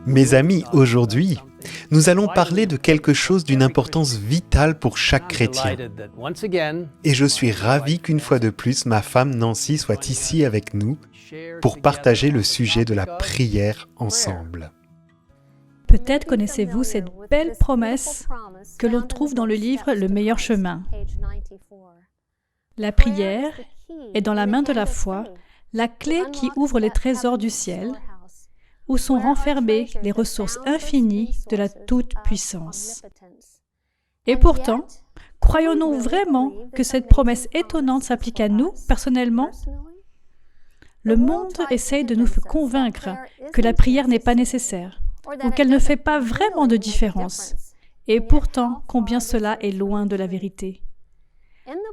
Mes amis, aujourd'hui, nous allons parler de quelque chose d'une importance vitale pour chaque chrétien. Et je suis ravi qu'une fois de plus, ma femme Nancy soit ici avec nous pour partager le sujet de la prière ensemble. Peut-être connaissez-vous cette belle promesse que l'on trouve dans le livre Le meilleur chemin. La prière est dans la main de la foi, la clé qui ouvre les trésors du ciel, où sont renfermées les ressources infinies de la toute-puissance. Et pourtant, croyons-nous vraiment que cette promesse étonnante s'applique à nous, personnellement? Le monde essaye de nous convaincre que la prière n'est pas nécessaire, ou qu'elle ne fait pas vraiment de différence. Et pourtant, combien cela est loin de la vérité.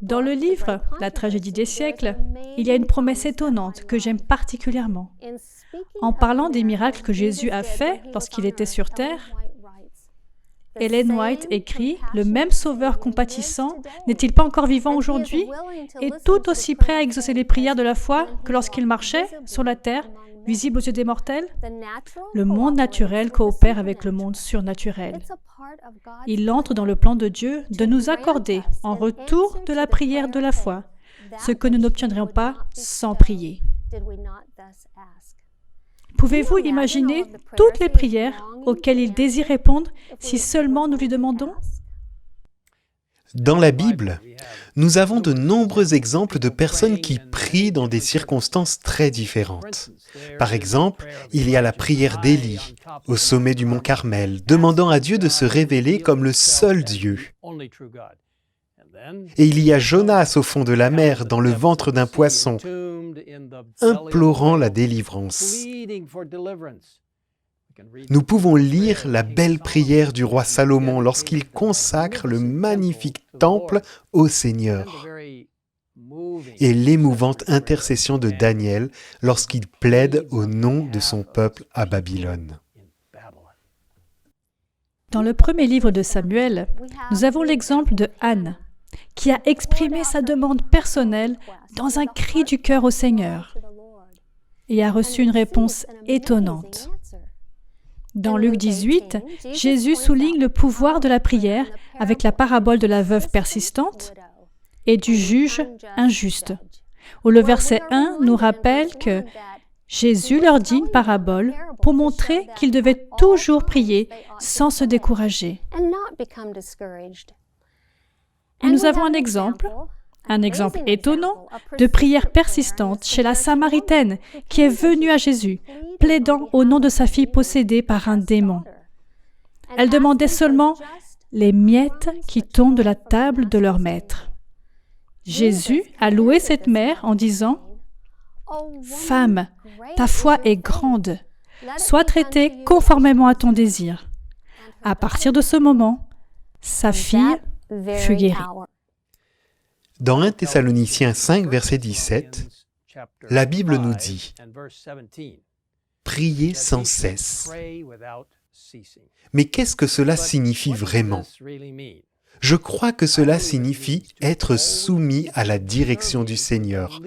Dans le livre « La tragédie des siècles », il y a une promesse étonnante que j'aime particulièrement. En parlant des miracles que Jésus a faits lorsqu'il était sur terre, Ellen White écrit « Le même Sauveur compatissant n'est-il pas encore vivant aujourd'hui et tout aussi prêt à exaucer les prières de la foi que lorsqu'il marchait sur la terre, visible aux yeux des mortels? Le monde naturel coopère avec le monde surnaturel. Il entre dans le plan de Dieu de nous accorder, en retour de la prière de la foi, ce que nous n'obtiendrions pas sans prier. Pouvez-vous imaginer toutes les prières auxquelles il désire répondre si seulement nous lui demandons? Dans la Bible, nous avons de nombreux exemples de personnes qui prient dans des circonstances très différentes. Par exemple, il y a la prière d'Élie, au sommet du mont Carmel, demandant à Dieu de se révéler comme le seul Dieu. Et il y a Jonas au fond de la mer, dans le ventre d'un poisson, implorant la délivrance. Nous pouvons lire la belle prière du roi Salomon lorsqu'il consacre le magnifique temple au Seigneur et l'émouvante intercession de Daniel lorsqu'il plaide au nom de son peuple à Babylone. Dans le premier livre de Samuel, nous avons l'exemple de Anne, qui a exprimé sa demande personnelle dans un cri du cœur au Seigneur et a reçu une réponse étonnante. Dans Luc 18, Jésus souligne le pouvoir de la prière avec la parabole de la veuve persistante et du juge injuste, où le verset 1 nous rappelle que Jésus leur dit une parabole pour montrer qu'ils devaient toujours prier sans se décourager. Et nous avons un exemple étonnant de prière persistante chez la Samaritaine qui est venue à Jésus, plaidant au nom de sa fille possédée par un démon. Elle demandait seulement les miettes qui tombent de la table de leur maître. Jésus a loué cette mère en disant « Femme, ta foi est grande, sois traitée conformément à ton désir. » À partir de ce moment, sa fille fut guérie. Dans 1 Thessaloniciens 5, verset 17, la Bible nous dit « Priez sans cesse ». Mais qu'est-ce que cela signifie vraiment? Je crois que cela signifie être soumis à la direction du Seigneur,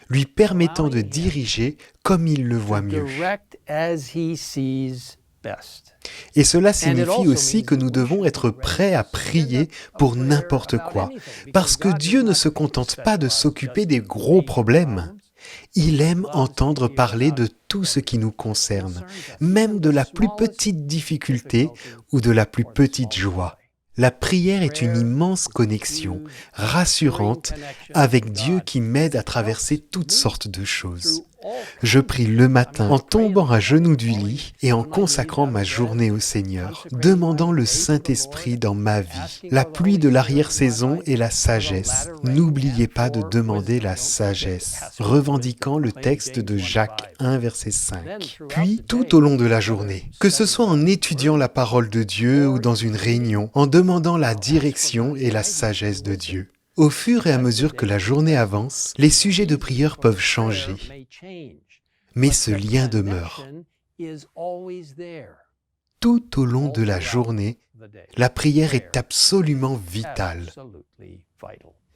lui permettant de diriger comme il le voit mieux. Et cela signifie aussi que nous devons être prêts à prier pour n'importe quoi, parce que Dieu ne se contente pas de s'occuper des gros problèmes. Il aime entendre parler de tout ce qui nous concerne, même de la plus petite difficulté ou de la plus petite joie. La prière est une immense connexion, rassurante, avec Dieu qui m'aide à traverser toutes sortes de choses. Je prie le matin en tombant à genoux du lit et en consacrant ma journée au Seigneur, demandant le Saint-Esprit dans ma vie, la pluie de l'arrière-saison et la sagesse. N'oubliez pas de demander la sagesse, revendiquant le texte de Jacques 1, verset 5. Puis, tout au long de la journée, que ce soit en étudiant la parole de Dieu ou dans une réunion, en demandant la direction et la sagesse de Dieu. Au fur et à mesure que la journée avance, les sujets de prière peuvent changer, mais ce lien demeure. Tout au long de la journée, la prière est absolument vitale.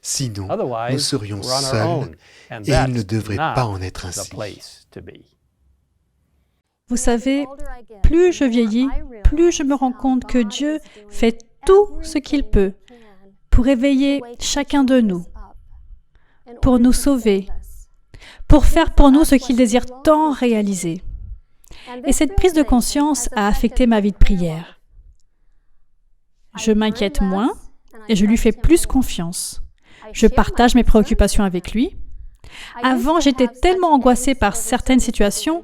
Sinon, nous serions seuls et il ne devrait pas en être ainsi. Vous savez, plus je vieillis, plus je me rends compte que Dieu fait tout ce qu'il peut pour éveiller chacun de nous, pour nous sauver, pour faire pour nous ce qu'il désire tant réaliser. Et cette prise de conscience a affecté ma vie de prière. Je m'inquiète moins et je lui fais plus confiance. Je partage mes préoccupations avec lui. Avant, j'étais tellement angoissée par certaines situations,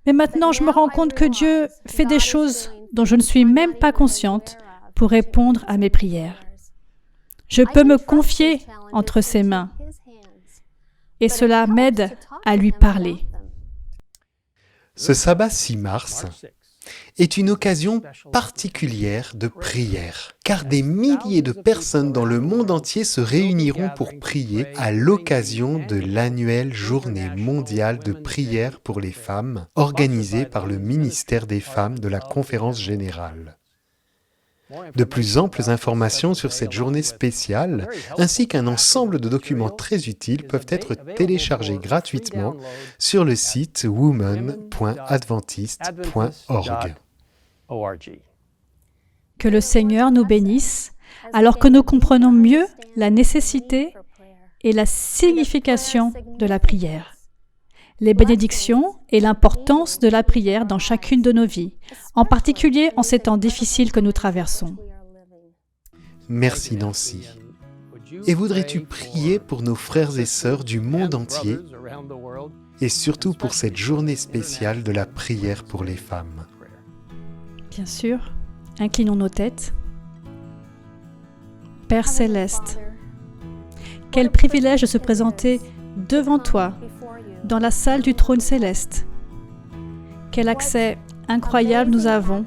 mais maintenant je me rends compte que Dieu fait des choses dont je ne suis même pas consciente pour répondre à mes prières. Je peux me confier entre ses mains et cela m'aide à lui parler. Ce sabbat 6 mars est une occasion particulière de prière, car des milliers de personnes dans le monde entier se réuniront pour prier à l'occasion de l'annuelle journée mondiale de prière pour les femmes, organisée par le ministère des Femmes de la Conférence Générale. De plus amples informations sur cette journée spéciale, ainsi qu'un ensemble de documents très utiles peuvent être téléchargés gratuitement sur le site women.adventiste.org. Que le Seigneur nous bénisse, alors que nous comprenons mieux la nécessité et la signification de la prière, les bénédictions et l'importance de la prière dans chacune de nos vies, en particulier en ces temps difficiles que nous traversons. Merci Nancy. Et voudrais-tu prier pour nos frères et sœurs du monde entier et surtout pour cette journée spéciale de la prière pour les femmes? Bien sûr, inclinons nos têtes. Père Céleste, quel privilège de se présenter devant toi, dans la salle du trône céleste. Quel accès incroyable nous avons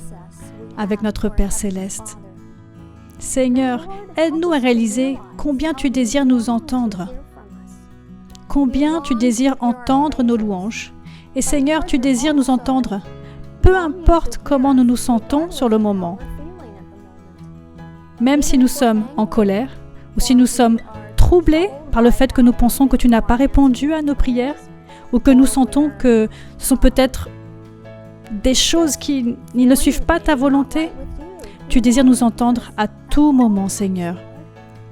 avec notre Père Céleste. Seigneur, aide-nous à réaliser combien tu désires nous entendre, combien tu désires entendre nos louanges. Et Seigneur, tu désires nous entendre, peu importe comment nous nous sentons sur le moment. Même si nous sommes en colère, ou si nous sommes troublés par le fait que nous pensons que tu n'as pas répondu à nos prières, ou que nous sentons que ce sont peut-être des choses qui ne suivent pas ta volonté, tu désires nous entendre à tout moment, Seigneur.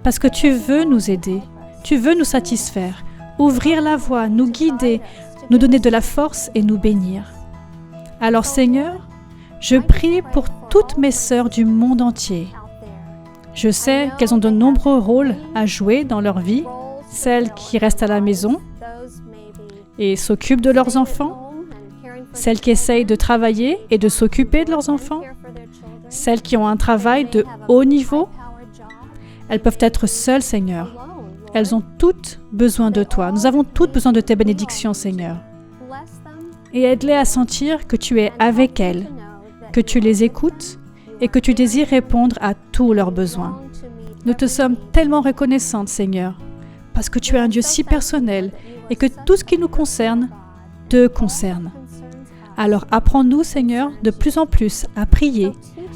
Parce que tu veux nous aider, tu veux nous satisfaire, ouvrir la voie, nous guider, nous donner de la force et nous bénir. Alors Seigneur, je prie pour toutes mes sœurs du monde entier. Je sais qu'elles ont de nombreux rôles à jouer dans leur vie, celles qui restent à la maison et s'occupent de leurs enfants, celles qui essayent de travailler et de s'occuper de leurs enfants, celles qui ont un travail de haut niveau. Elles peuvent être seules, Seigneur. Elles ont toutes besoin de toi. Nous avons toutes besoin de tes bénédictions, Seigneur. Et aide-les à sentir que tu es avec elles, que tu les écoutes et que tu désires répondre à tous leurs besoins. Nous te sommes tellement reconnaissantes, Seigneur, parce que tu es un Dieu si personnel et que tout ce qui nous concerne te concerne. Alors apprends-nous, Seigneur, de plus en plus à prier,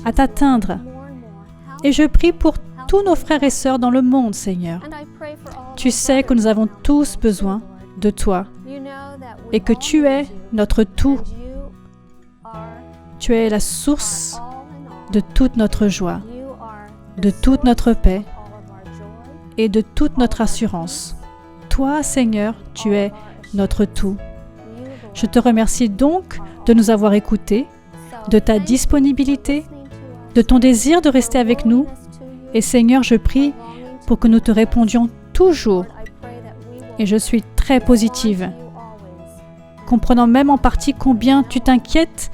à t'atteindre. Et je prie pour tous nos frères et sœurs dans le monde, Seigneur. Tu sais que nous avons tous besoin de toi et que tu es notre tout. Tu es la source de toute notre joie, de toute notre paix et de toute notre assurance. Toi, Seigneur, tu es notre tout. Je te remercie donc de nous avoir écoutés, de ta disponibilité, de ton désir de rester avec nous. Et Seigneur, je prie pour que nous te répondions toujours. Et je suis très positive, comprenant même en partie combien tu t'inquiètes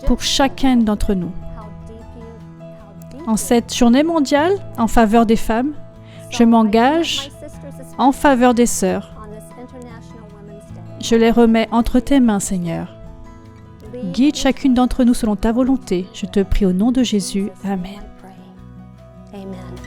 pour chacun d'entre nous. En cette journée mondiale en faveur des femmes, je m'engage en faveur des sœurs. Je les remets entre tes mains, Seigneur. Guide chacune d'entre nous selon ta volonté. Je te prie au nom de Jésus. Amen. Amen.